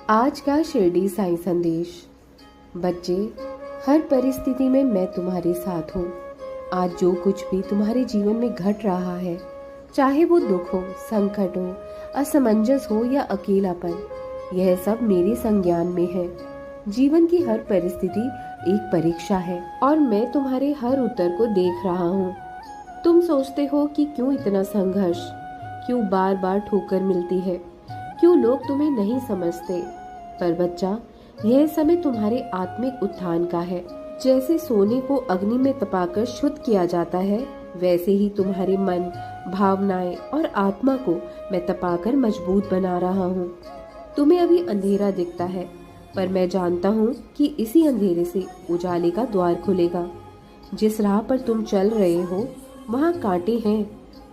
आज का शिरडी साईं संदेश। बच्चे, हर परिस्थिति में मैं तुम्हारे साथ हूँ। आज जो कुछ भी तुम्हारे जीवन में घट रहा है, चाहे वो दुख हो, संकट हो, असमंजस हो या अकेलापन, यह सब मेरे संज्ञान में है। जीवन की हर परिस्थिति एक परीक्षा है और मैं तुम्हारे हर उत्तर को देख रहा हूँ। तुम सोचते हो कि क्यों इतना संघर्ष, क्यों बार बार ठोकर मिलती है, क्यों लोग तुम्हें नहीं समझते। पर बच्चा, यह समय तुम्हारे आत्मिक उत्थान का है। जैसे सोने को अग्नि में तपाकर शुद्ध किया जाता है, वैसे ही तुम्हारे मन, भावनाएं और आत्मा को मैं तपाकर मजबूत बना रहा हूँ। तुम्हें अभी अंधेरा दिखता है, पर मैं जानता हूँ कि इसी अंधेरे से उजाले का द्वार खुलेगा। जिस राह पर तुम चल रहे हो, वहाँ कांटे हैं,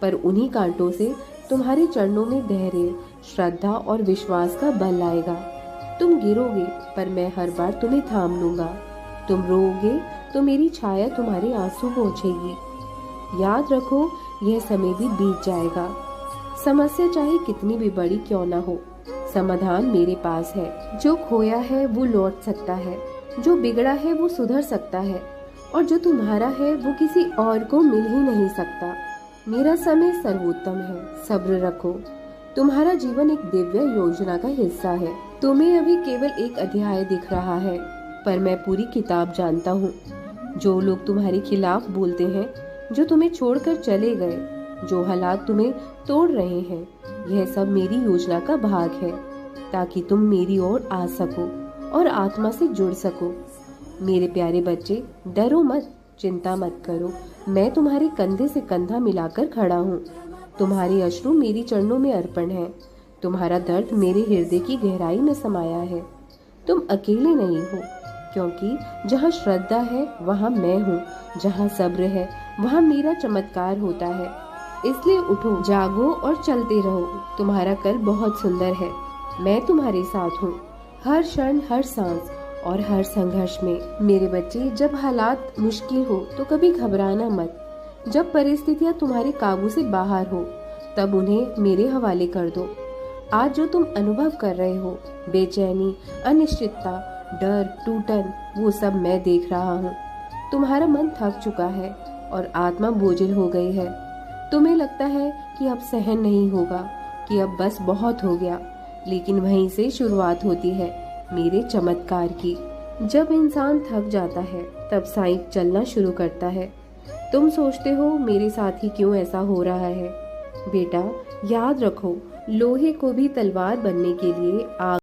पर उन्हीं कांटों से तुम्हारे चरणों में धैर्य, श्रद्धा और विश्वास का बल आएगा। तुम गिरोगे, पर मैं हर बार तुम्हें थाम लूंगा। तुम रोओगे तो मेरी छाया तुम्हारे आंसू पोंछेगी। याद रखो, यह समय भी बीत जाएगा। समस्या चाहे कितनी भी बड़ी क्यों ना हो, समाधान मेरे पास है। जो खोया है वो लौट सकता है, जो बिगड़ा है वो सुधर सकता है, और जो तुम्हारा है वो किसी और को मिल ही नहीं सकता। मेरा समय सर्वोत्तम है। सब्र रखो। तुम्हारा जीवन एक दिव्य योजना का हिस्सा है। तुम्हें अभी केवल एक अध्याय दिख रहा है, पर मैं पूरी किताब जानता हूँ। जो लोग तुम्हारे खिलाफ बोलते हैं, जो तुम्हें छोड़कर चले गए, जो हालात तुम्हें तोड़ रहे हैं, यह सब मेरी योजना का भाग है, ताकि तुम मेरी ओर आ सको और आत्मा से जुड़ सको। मेरे प्यारे बच्चे, डरो मत, चिंता मत करो। मैं तुम्हारे कंधे से कंधा मिलाकर खड़ा हूँ। तुम्हारे अश्रु मेरी चरणों में अर्पण है। तुम्हारा दर्द मेरे हृदय की गहराई में समाया है। तुम अकेले नहीं हो, क्योंकि जहाँ श्रद्धा है वहाँ मैं हूँ। जहाँ सब्र है वहाँ मेरा चमत्कार होता है। इसलिए उठो, जागो और चलते रहो। तुम्हारा कल बहुत सुंदर है। मैं तुम्हारे साथ हूँ, हर क्षण, हर सांस और हर संघर्ष में। मेरे बच्चे, जब हालात मुश्किल हो तो कभी घबराना मत। जब परिस्थितियाँ तुम्हारे काबू से बाहर हो, तब उन्हें मेरे हवाले कर दो। आज जो तुम अनुभव कर रहे हो, बेचैनी, अनिश्चितता, डर, टूटन, वो सब मैं देख रहा हूँ। तुम्हारा मन थक चुका है और आत्मा बोझिल हो गई है। तुम्हें लगता है कि अब सहन नहीं होगा, कि अब बस बहुत हो गया। लेकिन वहीं से शुरुआत होती है मेरे चमत्कार की। जब इंसान थक जाता है, तब साईं चलना शुरू करता है। तुम सोचते हो मेरे साथ ही क्यों ऐसा हो रहा है? बेटा, याद रखो, लोहे को भी तलवार बनने के लिए आग